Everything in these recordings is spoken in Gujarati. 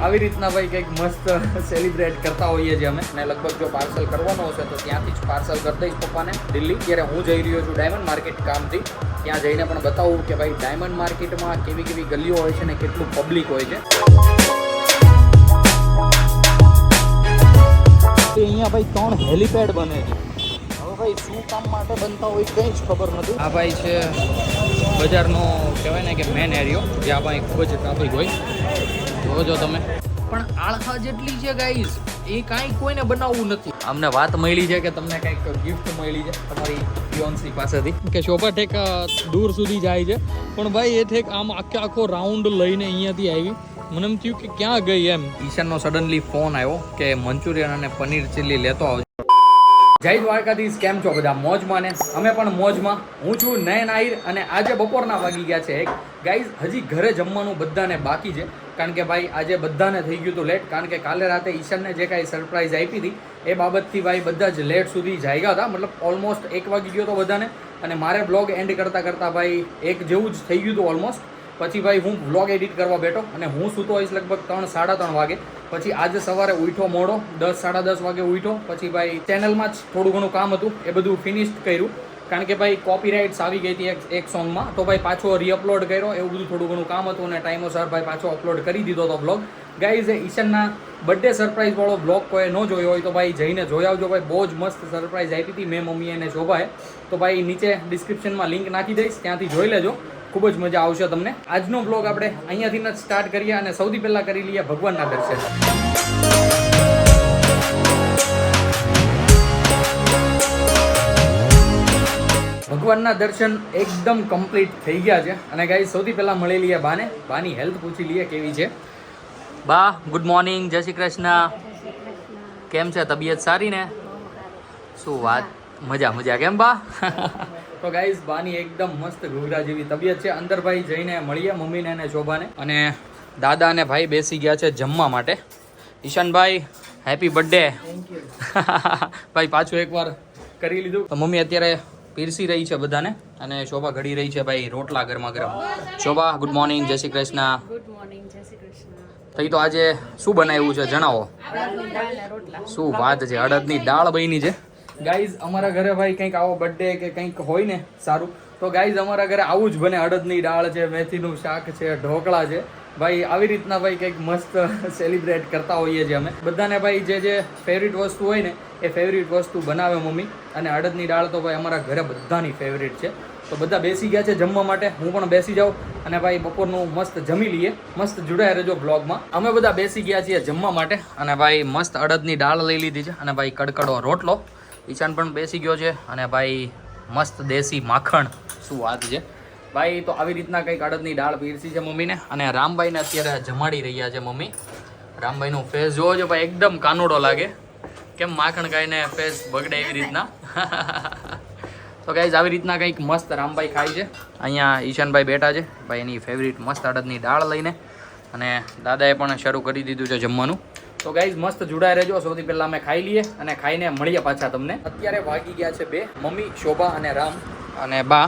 આવી રીતના ભાઈ કંઈક મસ્ત સેલિબ્રેટ કરતા હોઈએ છીએ અમે, અને લગભગ જો પાર્સલ કરવાનો હશે તો ત્યાંથી જ પાર્સલ કરી દઈશ પપ્પાને દિલ્હી. ત્યારે હું જઈ રહ્યો છું ડાયમંડ માર્કેટ કામથી. ત્યાં જઈને પણ બતાવું કે ભાઈ ડાયમંડ માર્કેટમાં કેવી કેવી ગલીઓ હોય છે ને કેટલું પબ્લિક હોય છે. અહીંયા ભાઈ 3 હેલિપેડ બને છે. હવે ભાઈ શું કામ માટે બનતા હોય કંઈ જ ખબર નથી. આ ભાઈ છે બજારનો કહેવાય ને કે મેન એરિયો, જ્યાં ભાઈ ખૂબ જ ટ્રાફિક હોય. જોજો તમે, પણ આળખા જેટલી છે ગાઈઝ, એ કાંઈ કોઈને બનાવવું નથી. અમને વાત મળી છે કે તમને કંઈક ગિફ્ટ મળી છે તમારી ફિયોન્સી પાસેથી, કે શોભા ઠેક દૂર સુધી જાય છે, પણ ભાઈ એ ઠેક આમ આખો રાઉન્ડ લઈને અહીંયાથી આવી. મને એમ થયું કે ક્યાં ગઈ એમ. ઈશાનનો સડનલી ફોન આવ્યો કે મંચુરિયન અને પનીર ચીલી લેતો આવજો. જય દ્વારકાધીશ, કેમ છો બધા? મોજમાં ને? અમે પણ મોજમાં. હું છું નયન આહિર અને આજે બપોરના વાગી ગયા છે 1. ગાઈઝ હજી ઘરે જમવાનું બધાને બાકી છે, કારણ કે ભાઈ આજે બધાને થઈ ગયું હતું લેટ, કારણ કે કાલે રાતે ઈશાનને જે કાંઈ સરપ્રાઈઝ આપી હતી એ બાબતથી ભાઈ બધા જ લેટ સુધી જાગ્યા હતા. મતલબ ઓલમોસ્ટ 1 વાગી ગયો હતો બધાને, અને મારે બ્લોગ એન્ડ કરતાં કરતાં ભાઈ 1 જેવું જ થઈ ગયું હતું ઓલમોસ્ટ. પછી ભાઈ હું બ્લોગ એડિટ કરવા બેઠો અને હું સૂતો હોઈશ લગભગ 3-3:30 વાગે. પછી આજે સવારે ઉઠ્યો મોડો, 10-10:30 વાગે ઉઠ્યો. પછી ભાઈ ચેનલમાં જ થોડું ઘણું કામ હતું, એ બધું ફિનિશ કર્યું, કારણ કે ભાઈ કોપીરાઇટ્સ આવી ગઈ હતી એક સોંગમાં, તો ભાઈ પાછો રીઅપલોડ કર્યો. એવું બધું થોડું ઘણું કામ હતું અને ટાઈમોસર ભાઈ પાછો અપલોડ કરી દીધો હતો બ્લોગ. ગાઈઝ ઈશાનના બર્થડે સરપ્રાઈઝ વાળો બ્લોગ કોઈ ન જોયો હોય તો ભાઈ જઈને જોઈ આવજો. ભાઈ બહુ જ મસ્ત સરપ્રાઈઝ આપી હતી મેં, મમ્મી અને શોભાએ. તો ભાઈ નીચે ડિસ્ક્રિપ્શનમાં લિંક નાખી દઈશ, ત્યાંથી જોઈ લેજો. ખૂબ જ મજા આવશે તમને. આજનો બ્લોગ આપણે અહીંયાથી જ સ્ટાર્ટ કરીએ અને સૌથી પહેલાં કરી લઈએ ભગવાનના દર્શન. ભગવાનના દર્શન એકદમ કમ્પ્લીટ થઈ ગયા છે અને ગાઈસ સૌથી પહેલાં મળી લઈએ બાને. બાની હેલ્થ પૂછી લઈએ કેવી છે. બા ગુડ મોર્નિંગ, જય શ્રી કૃષ્ણ. કેમ છે? તબિયત સારી ને? શું વાત, મજા કેમ બા? તો ગાઈઝ બાની એકદમ મસ્ત ઘૂઘરા જેવી તબિયત છે. અંદર ભાઈ જઈને મળીએ મમ્મીને અને શોભાને. અને દાદા અને ભાઈ બેસી ગયા છે જમવા માટે. ઈશાનભાઈ હેપી બર્થડે. ભાઈ પાછું એકવાર કરી લીધું. તો મમ્મી અત્યારે પીરસી રહી છે બધાને અને શોભા ઘડી રહી છે ભાઈ રોટલા ગરમા ગરમ. શોભા ગુડ મોર્નિંગ, જય શ્રી કૃષ્ણ. ગુડ મોર્નિંગ, જય શ્રી કૃષ્ણ. તો તો આજે શું બનાવ્યું છે જણાવો. શું વાત છે, અડદની દાળ બની છે. ગાઈઝ અમારા ઘરે ભાઈ કંઈક આવો બર્થડે કે કંઈક હોય ને સારું, તો ગાઈઝ અમારા ઘરે આવું જ બને. અડદની દાળ છે, મેથીનું શાક છે, ઢોકળા છે. ભાઈ આવી રીતના ભાઈ કંઈક મસ્ત સેલિબ્રેટ કરતા હોઈએ છીએ અમે. બધાને ભાઈ જે ફેવરિટ વસ્તુ હોય ને એ ફેવરિટ વસ્તુ બનાવે મમ્મી. અને અડદની દાળ તો ભાઈ અમારા ઘરે બધાની ફેવરિટ છે. તો બધા બેસી ગયા છે જમવા માટે, હું પણ બેસી જાઉં અને ભાઈ બપોરનું મસ્ત જમી લઈએ. મસ્ત જોડાયા રહેજો બ્લોગમાં. અમે બધા બેસી ગયા છીએ જમવા માટે અને ભાઈ મસ્ત અડદની દાળ લઈ લીધી છે અને ભાઈ કડકડો રોટલો. ઈશાન પણ બેસી ગયો છે અને ભાઈ મસ્ત દેશી માખણ. શું વાત છે ભાઈ. તો આવી રીતના કંઈક અડદની દાળ પીરસી છે મમ્મીને. અને રામભાઈને અત્યારે જમાડી રહ્યા છે મમ્મી. રામભાઈનું ફેસ જોવો છો ભાઈ, એકદમ કાનુડો લાગે. કેમ માખણ ખાઈને ફેસ બગડે એવી રીતના. તો ગાઈઝ આવી રીતના કંઈક મસ્ત રામભાઈ ખાય છે. અહીંયા ઈશાનભાઈ બેઠા છે ભાઈ એની ફેવરિટ મસ્ત અડદની દાળ લઈને. અને દાદાએ પણ શરૂ કરી દીધું છે જમવાનું. તો ગાઈઝ મસ્ત જોડાઈ રહેજો. સૌથી પહેલાં અમે ખાઈ લઈએ અને ખાઈને મળીએ પાછા તમને. અત્યારે વાગી ગયા છે 2. મમ્મી, શોભા અને રામ અને બા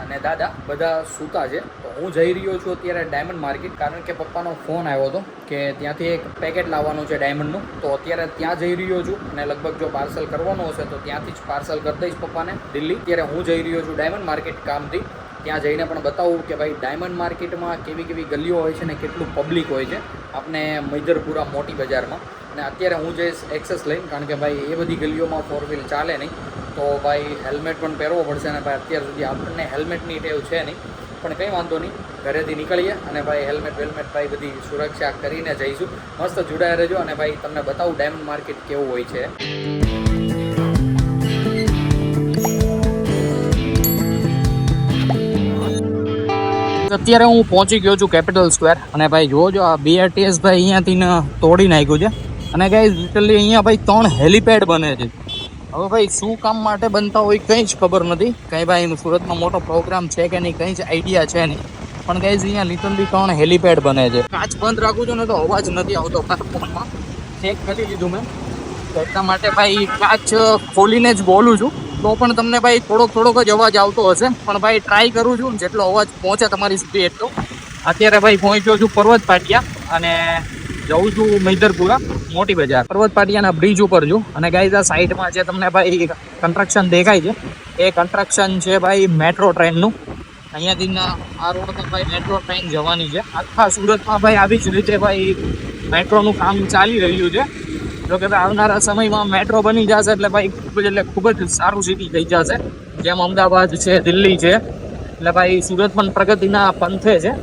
અને દાદા બધા સૂતા છે. તો હું જઈ રહ્યો છું અત્યારે ડાયમંડ માર્કેટ, કારણ કે પપ્પાનો ફોન આવ્યો હતો કે ત્યાંથી એક પેકેટ લાવવાનું છે ડાયમંડનું. તો અત્યારે ત્યાં જઈ રહ્યો છું અને લગભગ જો પાર્સલ કરવાનું હશે તો ત્યાંથી જ પાર્સલ કરી દઈશ પપ્પાને દિલ્હી. અત્યારે હું જઈ રહ્યો છું ડાયમંડ માર્કેટ કામથી. ત્યાં જઈને પણ બતાવું કે ભાઈ ડાયમંડ માર્કેટમાં કેવી કેવી ગલીઓ હોય છે ને કેટલું પબ્લિક હોય છે આપણે મૈદરપુરા મોટી બજારમાં. અને અત્યારે હું જઈશ એક્સેસ લઈને, કારણ કે ભાઈ એ બધી ગલીઓમાં 4 વ્હીલ ચાલે નહીં. તો ભાઈ હેલ્મેટ પણ પહેરવો પડશે અને ભાઈ અત્યાર સુધી આપણને હેલ્મેટની ટેવ છે નહીં, પણ કંઈ વાંધો નહીં. ઘરેથી નીકળીએ અને ભાઈ હેલ્મેટ ભાઈ બધી સુરક્ષા કરીને જઈશું. મસ્ત જોડાયા રહેજો અને ભાઈ તમને બતાવું ડાયમંડ માર્કેટ કેવું હોય છે. અત્યારે હું પહોંચી ગયો છું કેપિટલ સ્ક્વેર અને ભાઈ જોજો આ BRTS ભાઈ અહીંયાથી તોડી નાખ્યું છે. અને ગાઈઝ લિટરલી અહીંયા ભાઈ 3 હેલિપેડ બને છે. હવે ભાઈ શું કામ માટે બનતા હોય કંઈ જ ખબર નથી. કંઈ ભાઈ સુરતમાં મોટો પ્રોગ્રામ છે કે નહીં કંઈ જ આઈડિયા છે નહીં, પણ ગાઈઝ અહીંયા લિટરલી 3 હેલિપેડ બને છે. કાચ બંધ રાખું છું ને તો અવાજ નથી આવતો ફોનમાં. ચેક કરી લીધું મેં, તો એટલા માટે ભાઈ કાચ ખોલીને જ બોલું છું. તો પણ તમને ભાઈ થોડોક જ અવાજ આવતો હશે, પણ ભાઈ ટ્રાય કરું છું જેટલો અવાજ પહોંચે તમારી સુધી એટલો. અત્યારે ભાઈ પહોંચ્યો છું પર્વત પાટિયા અને જઉં છું મૈદરપુરા મોટી બજાર પર્વત પાટિયાના બ્રિજ ઉપર છું અને ગાઈઝ આ સાઈડમાં જે તમને ભાઈ કન્સ્ટ્રક્શન દેખાય છે એ કન્સ્ટ્રક્શન છે ભાઈ મેટ્રો ટ્રેનનું. અહીંયાથી આ રોડ પર ભાઈ મેટ્રો ટ્રેન જવાની છે. આખા સુરતમાં ભાઈ આવી જ રીતે ભાઈ મેટ્રોનું કામ ચાલી રહ્યું છે. જો કે ભાઈ આવનારા સમયમાં મેટ્રો બની જશે એટલે ભાઈ ખૂબ જ સારું સિટી થઈ જશે. જેમ અમદાવાદ છે, દિલ્હી છે, એટલે ભાઈ સુરત પણ પ્રગતિના પંથે છે.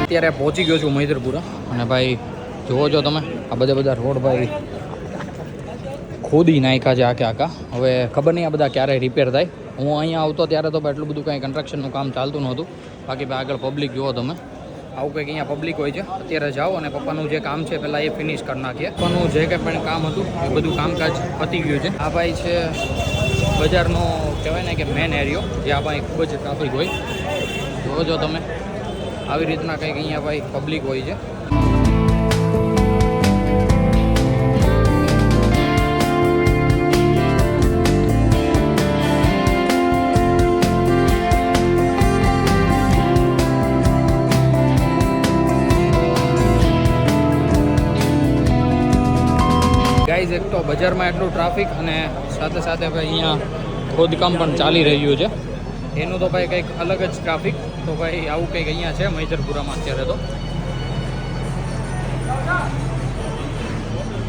અત્યારે પહોંચી ગયો છું મૈદરપુરા અને ભાઈ જુઓ છો તમે આ બધા રોડ ભાઈ ખોદી નાખ્યા છે આખા. હવે ખબર નહીં આ બધા ક્યારે રિપેર થાય. હું અહીંયા આવતો ત્યારે તો એટલું બધું કાંઈ કન્સ્ટ્રક્શનનું કામ ચાલતું નહોતું. બાકી ભાઈ આગળ પબ્લિક જુઓ તમે આવું કંઈક અહીંયા પબ્લિક હોય છે. અત્યારે જાઓ અને પપ્પાનું જે કામ છે પહેલાં એ ફિનિશ કરી નાખીએ. પપ્પાનું જે કંઈ પણ કામ હતું એ બધું કામકાજ પતી ગયું છે. આ ભાઈ છે બજારનો કહેવાય ને કે મેન એરિયો જ્યાં ભાઈ ખૂબ જ ટ્રાફિક હોય. જુઓ છો તમે આવી રીતના કંઈક અહીંયા ભાઈ પબ્લિક હોય છે. ગાઈઝ એક તો બજારમાં એટલું ટ્રાફિક અને સાથે સાથે ભાઈ અહીંયા ખોદકામ પણ ચાલી રહ્યું છે. એનું તો ભાઈ કંઈક અલગ જ ટ્રાફિક. તો ભાઈ આવું કંઈક અહીંયા છે મૈદરપુરામાં અત્યારે તો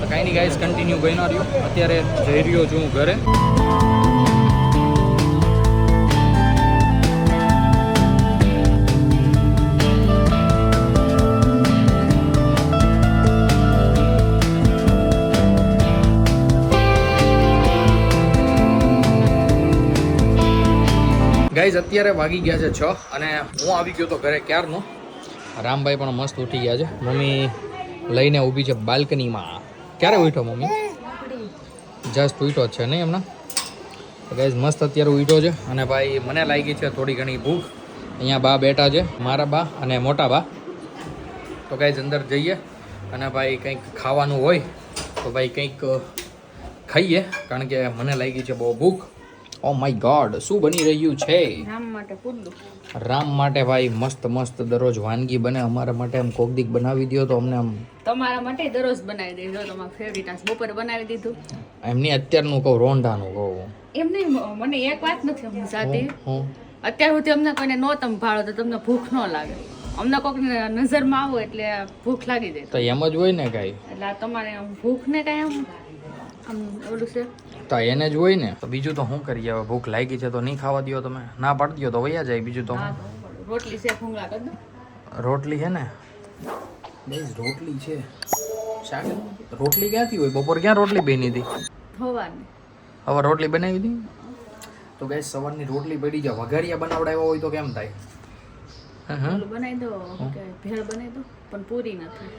કાંઈ નહીં ગાઈઝ કન્ટિન્યુ બન્યા રહ્યો. અત્યારે જઈ રહ્યો છું હું ઘરે. ગાઈઝ અત્યારે વાગી ગયા છે 6 અને હું આવી ગયો તો ઘરે ક્યારનો. રામભાઈ પણ મસ્ત ઉઠી ગયા છે. મમ્મી લઈને ઊભી છે બાલ્કનીમાં. ક્યારે ઉઠ્યો મમ્મી? જસ્ટ ઉઠ્યો જ છે નહીં હમણાં. ગાઈઝ મસ્ત અત્યારે ઉઠ્યો છે અને ભાઈ મને લાગી છે થોડી ઘણી ભૂખ. અહીંયા બા બેઠા છે, મારા બા અને મોટા બા. તો ગાઈઝ અંદર જઈએ અને ભાઈ કંઈક ખાવાનું હોય તો ભાઈ કંઈક ખાઈએ કારણ કે મને લાગી છે બહુ ભૂખ. ઓ માય ગોડ શું બની રહ્યું છે? રામ માટે પુડલું. રામ માટે ભાઈ મસ્ત મસ્ત દરરોજ વાનગી બને. અમારા માટે આમ કોક દીક બનાવી દો તો અમને આમ. તમારા માટે દરરોજ બનાવી દેજો. તમારું ફેવરિટ આ બપોરે બનાવી દીધું. એમની અત્યારનું કહું રોંઢાનું કહું. એમ નહીં મને એક વાત નથી હું સાથે અત્યાર સુધી અમને કોઈને નો તમે ભાળો તો તમને ભૂખ ન લાગે. અમને કોઈકને નજરમાં આવો એટલે ભૂખ લાગી જાય. તો એમ જ હોય ને કાંઈ. એટલે આ તમારે ભૂખ ને કાંઈ આમ ઓલું છે તો એને જ હોય ને. તો બીજું તો શું કરીએ હવે? ભૂખ લાગી છે તો નહીં ખાવા દો તમે. ના પાડી દો તો વયા જાય. બીજું તો રોટલી છે ભૂંગળા કરી દો. રોટલી છે ને બેસ રોટલી છે. શાક રોટલી ક્યાંથી હોય? બપોર ક્યાં રોટલી બની હતી? ખવાની હવે રોટલી બનાવી હતી. તો ગેસ સવારની રોટલી પડી જાય. વઘારિયા બનાવડાવ્યા હોય તો કેમ થાય? ઓલું બનાવી દો કે ભેળ બનાવી દો પણ પૂરી નથી.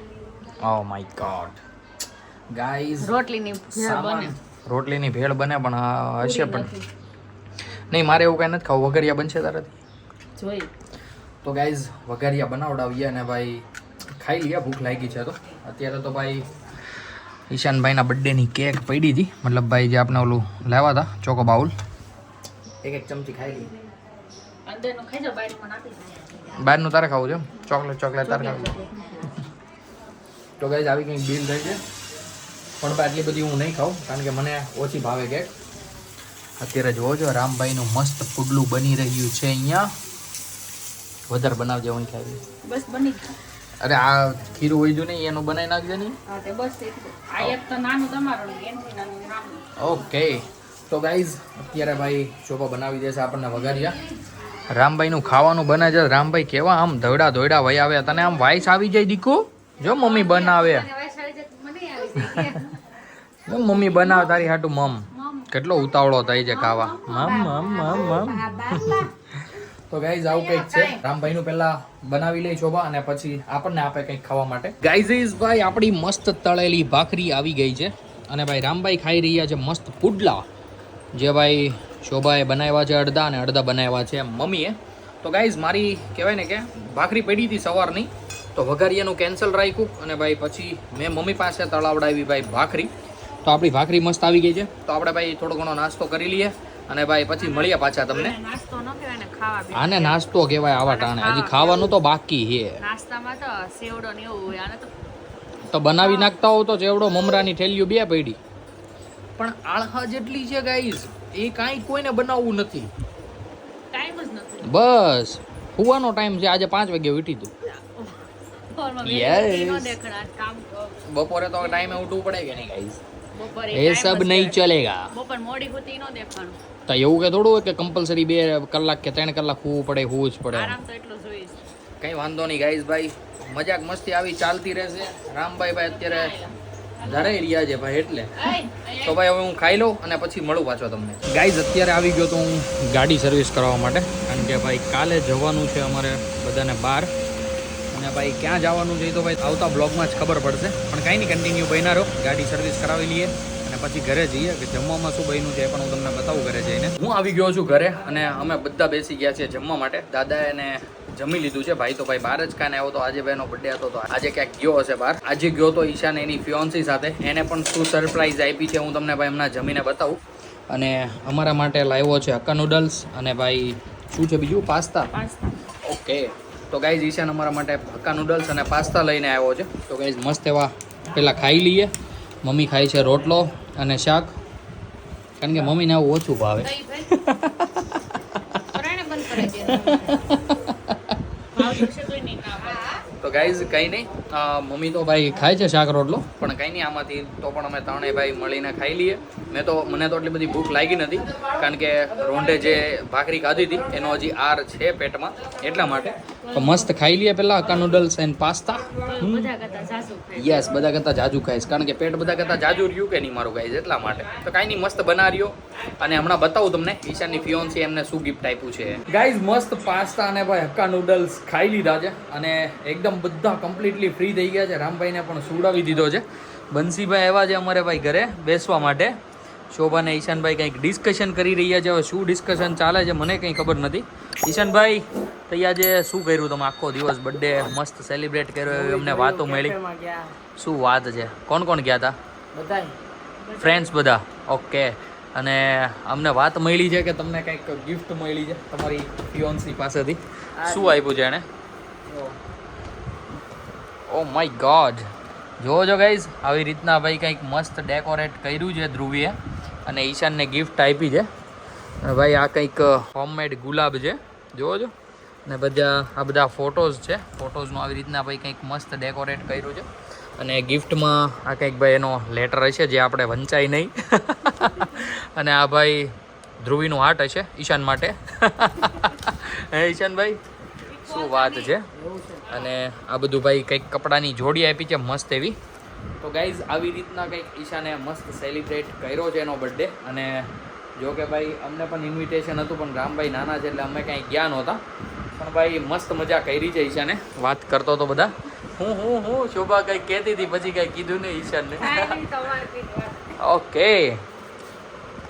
ઓ માય ગોડ ગાઈઝ રોટલીની ભેળ બને. રોટલીની ભેળ બને પણ હશે પણ નહીં. મારે એવું કાંઈ નથી ખાવું. વઘારિયા બનશે તારાથી જોઈ. તો ગાઈઝ વઘારિયા બનાવડાવીએ અને ભાઈ ખાઈ લઈએ. ભૂખ લાગી છે તો અત્યારે તો ભાઈ ઈશાનભાઈના બર્થડેની કેક પડી હતી. મતલબ ભાઈ જે આપણે ઓલું લાવ્યા હતા ચોકો બાઉલ. એક ચમચી ખાઈ લઈએ. અંદરનું ખાઈ જાઓ બહારનું નાખી દો. બહારનું તારે ખાવું છે એમ? ચોકલેટ તારે ખાવું. તો ગાઈઝ આવી કંઈક બિલ થઈ છે પણ આટલી બધી હું નહીં ખાઉં કારણ કે મને ઓછી ભાવે કેક. અત્યારે જોવો છો રામભાઈનું મસ્ત પુડલું બની રહ્યું છે અહીંયા. વધારે બનાવજે હું ખાઈ. બસ બની ગયું. અરે આ ખીરું હોય જો નહીં એનું બનાવી નાખજે નહીં. હા તે બસ એટલું. આ એક તો નાનું તમારું એનથી નાનું નાનું. ઓકે તો ગાઈઝ અત્યારે ભાઈ ચોપા બનાવી દેશે આપણને વઘારિયા. રામભાઈનું ખાવાનું બને છે. રામભાઈ કેવા આમ ધોયડા ધોયડા વહી આવે. તને આમ વાઈસ આવી જાય દીકુ. જો મમ્મી બનાવે. મમ્મી બનાવે તારી હાટું મમ. કેટલો ઉતાવળો થાય છે ખાવા. મમ મમ મમ મમ. તો ગાઈઝ આવું કંઈક છે. રામભાઈનું પહેલા બનાવી લઈ ચોબા અને પછી આપણને આપે કંઈક ખાવા માટે. ગાઈઝ ભાઈ આપણી મસ્ત તળેલી ભાખરી આવી ગઈ છે અને ભાઈ રામભાઈ ખાઈ રહ્યા છે મસ્ત પુડલા જે ભાઈ શોભાએ બનાવ્યા છે અડધા અને અડધા બનાવ્યા છે મમ્મીએ. તો ગાઈઝ મારી કહેવાય ને કે ભાખરી પડી હતી સવારની, તો વઘારિયાનું કેન્સલ રાખ્યું અને ભાઈ પછી મેં મમ્મી પાસે તળાવડાવી ભાઈ ભાખરી. તો આપણી ભાખરી મસ્ત આવી ગઈ છે. તો આપણે ભાઈ થોડો ઘણો નાસ્તો કરી લઈએ અને ભાઈ પછી મળીએ પાછા તમને. નાસ્તો ન કહેવાય ને, ખાવા બે. આને નાસ્તો કહેવાય આવા ટાણે, હજી ખાવાનું તો બાકી છે. નાસ્તામાં તો સેવડો ને એવું હોય, આને તો બનાવી નાખતા હોવ તો ચેવડો મમરાની થેલીઓ બે પડી, પણ આળહા જેટલી છે ગાઈઝ, એ કાંઈ કોઈને બનાવવું નથી. ટાઈમ જ નથી. બસ સુવાનો ટાઈમ છે. આજે 5 વાગે ઉઠી તું. બપોરે તો ટાઈમે ઉઠવું પડે કે નહીં ગાઈઝ? એ સબ નહીં ચલેગા. બપોર મોડી હોતી ન દેખાણું. તો એવું કે થોડું હોય કે કમ્પલસરી 2 કલાક કે 3 કલાક હોવું પડે, હોવું જ પડે. આરામ તો એટલો જોઈએ છે. કંઈ વાંધો નહીં ગાઈઝ, ભાઈ મજાક મસ્તી આવી ચાલતી રહેશે. રામભાઈ ભાઈ અત્યારે ધરાઈ રહ્યા છે ભાઈ, એટલે તો ભાઈ હવે હું ખાઈ લઉં અને પછી મળું પાછો તમને. ગાઈઝ અત્યારે આવી ગયો તો હું ગાડી સર્વિસ કરવા માટે, કારણ કે ભાઈ કાલે જવાનું છે અમારે બધાને બહાર. અને ભાઈ ક્યાં જવાનું છે તો ભાઈ આવતા બ્લોગમાં જ ખબર પડશે, પણ કાંઈ નહીં, કન્ટિન્યુ બન્યા રહો. ગાડી સર્વિસ કરાવી લઈએ અને પછી ઘરે જઈએ કે જમવામાં શું બન્યું છે એ પણ હું તમને બતાવું ઘરે જઈને. હું આવી ગયો છું ઘરે અને અમે બધા બેસી ગયા છીએ જમવા માટે. દાદાએ એને જમી લીધું છે. ભાઈ તો ભાઈ બહાર જ કાને આવ્યો તો, આજે ભાઈનો બર્થડે હતો તો આજે ક્યાંક ગયો હશે બહાર. આજે ગયો તો ઈશાન એની ફિયોન્સી સાથે, એને પણ શું સરપ્રાઈઝ આપી છે હું તમને ભાઈ હમણાં જમીને બતાવું. અને અમારા માટે લાવ્યો છે હક્કા નૂડલ્સ અને ભાઈ શું છે બીજું, પાસ્તા. ઓકે, તો ગાઈઝ ઈશાન અમારા માટે હક્કા નૂડલ્સ અને પાસ્તા લઈને આવ્યો છે. તો ગાઈઝ મસ્ત એવા પહેલાં ખાઈ લઈએ. મમ્મી ખાય છે રોટલો અને શાક, કારણ કે મમ્મીને આવું ઓછું ભાવે. તો ગાઈઝ કંઈ નહીં, મમ્મી તો ભાઈ ખાય છે શાક રોટલો, પણ કંઈ નહીં, આમાંથી તો પણ અમે ત્રણેય ભાઈ મળીને ખાઈ લઈએ. મને તો એટલી બધી ભૂખ લાગી નથી, કારણ કે રોંઢે જે ભાખરી ખાધી હતી એનો હજી આર છે પેટમાં, એટલા માટે. તો મસ્ત ખાઈ લઈએ પહેલાં hakka noodles and pasta. Yes, બધા કરતાં જાજુ ખાઈશ, કારણ કે પેટ બધા કરતાં જાજુ રહ્યું કે નહીં મારું ગાઈઝ, એટલા માટે. તો કાંઈ નહીં, મસ્ત બનાવ્યો અને હમણાં બતાવું તમને ઈશાનની ફિયોન્સી એમને શું ગિફ્ટ આપ્યું છે. ગાઈઝ મસ્ત પાસ્તા અને ભાઈ હક્કા નૂડલ્સ ખાઈ લીધા છે અને એકદમ બધા કમ્પ્લીટલી ફ્રી થઈ ગયા છે. રામભાઈને પણ સુવડાવી દીધો છે. બંસીભાઈ આવ્યા છે અમારે ભાઈ ઘરે બેસવા માટે. શોભા અને ઈશાનભાઈ કંઈક ડિસ્કશન કરી રહ્યા છે. હવે શું ડિસ્કશન ચાલે છે મને કંઈ ખબર નથી. ઈશાનભાઈ, તો આજે શું કર્યું તમે આખો દિવસ? બર્થડે મસ્ત સેલિબ્રેટ કર્યો એવી અમને વાતો મળી. શું વાત છે? કોણ કોણ ગયા હતા? બધા ફ્રેન્ડ્સ બધા. ઓકે, અને અમને વાત મળી છે કે તમને કંઈક ગિફ્ટ મળી છે તમારી ફિયોન્સી પાસેથી. શું આપ્યું છે એણે? ઓ માય ગોડ, જોવો છો ગાઈઝ, આવી રીતના ભાઈ કંઈક મસ્ત ડેકોરેટ કર્યું છે ધ્રુવીએ અને ઈશાનને ગિફ્ટ આપી છે. ભાઈ આ કંઈક હોમમેડ ગુલાબ છે, જોવો છો. ને આ બધા ફોટોઝ છે. ફોટોઝનું આવી રીતના ભાઈ કંઈક મસ્ત ડેકોરેટ કર્યું છે. અને ગિફ્ટમાં આ કંઈક ભાઈ એનો લેટર હશે જે આપણે વંચાય નહીં. અને આ ભાઈ ધ્રુવીનું હાર્ટ હશે ઈશાન માટે. હે ઈશાનભાઈ, શું વાત છે. અને આ બધું ભાઈ કંઈક કપડાની જોડી આપી છે મસ્ત એવી. તો ગાઈઝ આવી રીતના કંઈક ઈશાને મસ્ત સેલિબ્રેટ કર્યો છે એનો બર્થડે. અને જો કે ભાઈ અમને પણ ઇન્વિટેશન હતું, પણ રામભાઈ નાના છે એટલે અમે કાંઈ ગયા નહોતા. પણ ભાઈ મસ્ત મજા કરી છે ઈશાને. વાત કરતો તો બધા હું શોભા કંઈક કહેતી હતી, પછી કંઈ કીધું નહીં ઈશાનને. ઓકે,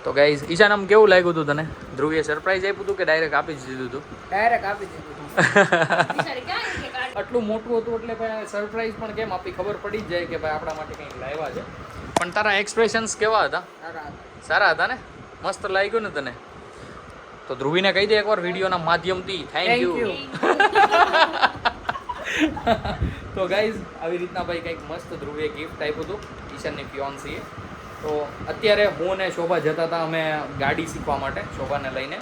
તો ગાઈઝ ઈશાન આમ કેવું લાગ્યું હતું તને? ધ્રુવીએ સરપ્રાઈઝ આપ્યું હતું કે ડાયરેક્ટ આપી જ દીધું હતું? ડાયરેક્ટ આપી દીધું. આટલું મોટું હતું એટલે ભાઈ સરપ્રાઈઝ પણ કેમ આપી, ખબર પડી જ જાય કે ભાઈ આપણા માટે કંઈક લાવ્યા છે. પણ તારા એક્સપ્રેશન્સ કેવા હતા? સારા હતા ને? મસ્ત લાગ્યું ને તને? તો ધ્રુવીને કહી દે એકવાર વિડીયોના માધ્યમથી થેન્ક યુ. તો ગાઈઝ આવી રીતના ભાઈ કંઈક મસ્ત ધ્રુવીએ ગિફ્ટ આપ્યું હતું ઈશાનની ફિયોન્સીએ. તો અત્યારે હું ને શોભા જતા હતા અમે ગાડી શીખવા માટે શોભાને લઈને.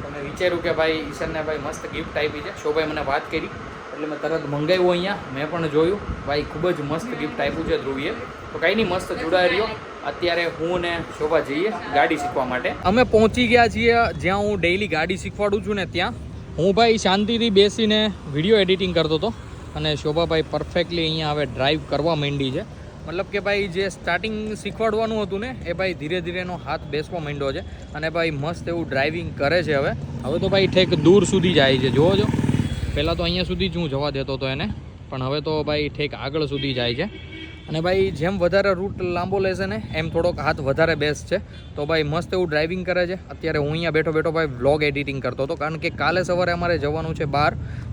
તો મેં વિચાર્યું કે ભાઈ ઈશાનને ભાઈ મસ્ત ગિફ્ટ આપી છે. શોભાએ મને વાત કરી એટલે મેં તરત મંગાવ્યું અહીંયા. મેં પણ જોયું ભાઈ ખૂબ જ મસ્ત ગિફ્ટ આપ્યું છે ધ્રુવીએ. તો કંઈ નહીં, મસ્ત જોડાઈ રહ્યો. અત્યારે હું ને શોભા જઈએ ગાડી શીખવા માટે. અમે પહોંચી ગયા છીએ જ્યાં હું ડેઈલી ગાડી શીખવાડું છું ને ત્યાં. હું ભાઈ શાંતિથી બેસીને વિડીયો એડિટિંગ કરતો હતો અને શોભાભાઈ પરફેક્ટલી અહીંયા હવે ડ્રાઈવ કરવા માંડી છે. મતલબ કે ભાઈ જે સ્ટાર્ટિંગ શીખવાડવાનું હતું ને એ ભાઈ ધીરે ધીરે એનો હાથ બેસવા માંડ્યો છે અને ભાઈ મસ્ત એવું ડ્રાઇવિંગ કરે છે. હવે તો ભાઈ ઠેક દૂર સુધી જાય છે, જોવો છો. પહેલાં તો અહીંયા સુધી જ હું જવા દેતો હતો એને, પણ હવે તો ભાઈ ઠેક આગળ સુધી જાય છે. અને ભાઈ જેમ વધારે રૂટ લાંબો લેશે ને એમ થોડોક હાથ વધારે બેસ્ટ છે. તો ભાઈ મસ્ત એવું ડ્રાઇવિંગ કરે છે. અત્યારે હું અહીંયા બેઠો બેઠો ભાઈ વ્લોગ એડિટિંગ કરતો હતો, કારણ કે કાલે સવારે અમારે જવાનું છે બહાર.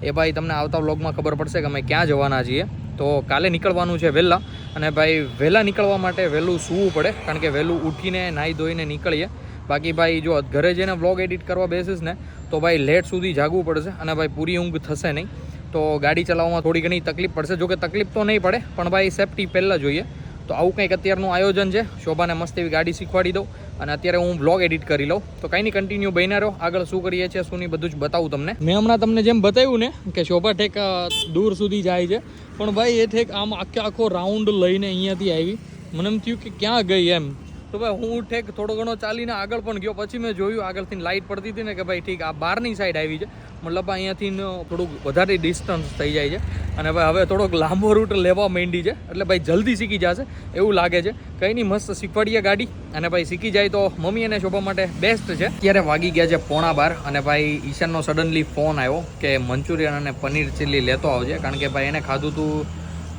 એ ભાઈ તમને આવતા વ્લોગમાં ખબર પડશે કે અમે ક્યાં જવાના છીએ. તો કાલે નીકળવાનું છે વહેલા, અને ભાઈ વહેલા નીકળવા માટે વહેલું સૂવું પડે, કારણ કે વહેલું ઉઠીને નાહી ધોઈને નીકળીએ. બાકી ભાઈ જો ઘરે જઈને વ્લોગ એડિટ કરવા બેસીશ ને તો ભાઈ લેટ સુધી જાગવું પડશે, અને ભાઈ પૂરી ઊંઘ થશે નહીં. તો ગાડી ચલાવવામાં થોડી ઘણી તકલીફ પડશે. જોકે તકલીફ તો નહીં પડે, પણ ભાઈ સેફટી પહેલાં જોઈએ. તો આવું કંઈક અત્યારનું આયોજન છે. શોભાને મસ્ત એવી ગાડી શીખવાડી દઉં, અને અત્યારે હું વ્લોગ એડિટ કરી લઉં. તો કંઈ નહીં, કન્ટિન્યુ બન્યા રહો. આગળ શું કરીએ છીએ શું નહીં બધું જ બતાવું તમને. મેં હમણાં તમને જેમ બતાવ્યું ને કે શોભા ઠેક દૂર સુધી જાય છે, પણ ભાઈ એ ઠેક આમ આખો રાઉન્ડ લઈને અહીંયાથી આવી. મને એમ થયું કે ક્યાં ગઈ એમ. તો ભાઈ હું ઠેક થોડો ઘણો ચાલીને આગળ પણ ગયો. પછી મેં જોયું આગળથી લાઇટ પડતી હતી ને કે ભાઈ ઠીક આ બહારની સાઈડ આવી છે, મતલબ અહીંયાથી થોડુંક વધારે ડિસ્ટન્સ થઈ જાય છે. અને ભાઈ હવે થોડોક લાંબો રૂટ લેવા માંડી છે, એટલે ભાઈ જલ્દી શીખી જશે એવું લાગે છે. કંઈ નહીં, મસ્ત શીખવાડીએ ગાડી, અને ભાઈ શીખી જાય તો મમ્મી અને શોભા માટે બેસ્ટ છે. અત્યારે વાગી ગયા છે 11:15, અને ભાઈ ઈશાનનો સડનલી ફોન આવ્યો કે મંચુરિયન અને પનીર ચીલી લેતો આવજે, કારણ કે ભાઈ એને ખાધું હતું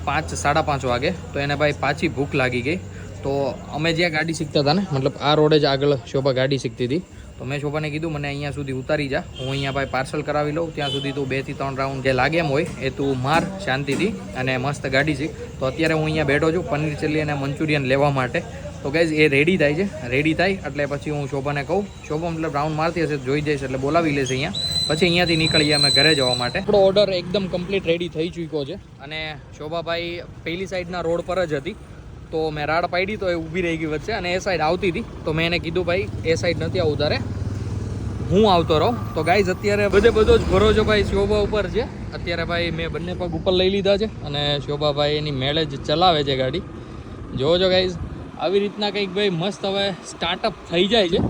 5, 5:30 વાગે. તો એને ભાઈ પાછી ભૂખ લાગી ગઈ. તો અમે જ્યાં ગાડી શીખતા હતા ને, મતલબ આ રોડે જ આગળ શોભા ગાડી શીખતી હતી. તો મેં શોભાને કીધું મને અહીંયા સુધી ઉતારી જા, હું અહીંયા ભાઈ પાર્સલ કરાવી લઉં, ત્યાં સુધી તું 2 થી 3 રાઉન્ડ જે લાગે એમ હોય એ તું માર શાંતિથી, અને મસ્ત ગાડી શીખ. તો અત્યારે હું અહીંયા બેઠો છું પનીર ચીલી અને મંચુરિયન લેવા માટે. તો ગાઈઝ એ રેડી થાય છે, રેડી થાય એટલે પછી હું શોભાને કહું. શોભા મતલબ રાઉન્ડ મારતી હશે, જોઈ જઈશ એટલે બોલાવી લેશે અહીંયા. પછી અહીંયાથી નીકળીએ અમે ઘરે જવા માટે. આપણો ઓર્ડર એકદમ કમ્પ્લીટ રેડી થઈ ચૂક્યો છે, અને શોભાભાઈ પહેલી સાઈડના રોડ પર જ હતી. તો મેં રાડ પાડી તો એ ઊભી રહી ગઈ વચ્ચે, અને એ સાઈડ આવતી હતી. તો મેં એને કીધું ભાઈ એ સાઈડ નથી આવવું તારે, હું આવતો રહું. તો ગાઈઝ અત્યારે બધો જ ભરોસો ભાઈ શોભા ઉપર છે. અત્યારે ભાઈ મેં બંને પગ ઉપર લઈ લીધા છે, અને શોભાભાઈ એની મેળે જ ચલાવે છે ગાડી. જોજો ગાઈઝ, આવી રીતના કંઈક ભાઈ મસ્ત હવે સ્ટાર્ટઅપ થઈ જાય છે.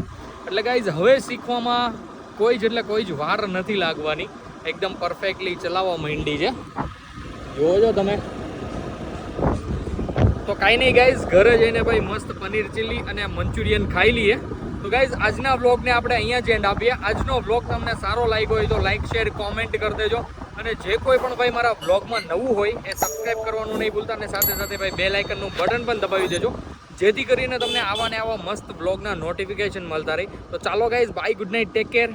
એટલે ગાઈઝ હવે શીખવામાં કોઈ જ વાર નથી લાગવાની, એકદમ પરફેક્ટલી ચલાવવા માંડી છે. જોજો તમે. તો કાંઈ નહીં ગાઈઝ, ઘરે જઈને ભાઈ મસ્ત પનીર ચીલી અને મંચુરિયન ખાઈ લઈએ. તો ગાઈઝ આજના વ્લોગને આપણે અહીંયા જ એન્ડ આપીએ. આજનો વ્લોગ તમને સારો લાગ્યો હોય તો લાઇક, શેર, કોમેન્ટ કરી દેજો. અને જે કોઈ પણ ભાઈ મારા વ્લોગમાં નવું હોય એ સબસ્ક્રાઈબ કરવાનું નહીં ભૂલતા, અને સાથે સાથે ભાઈ બેલ આઇકનનું બટન પણ દબાવી દેજો, જેથી કરીને તમને આવા ને આવા મસ્ત વ્લોગના નોટિફિકેશન મળતા રહે. તો ચાલો guys, bye, good night, take care.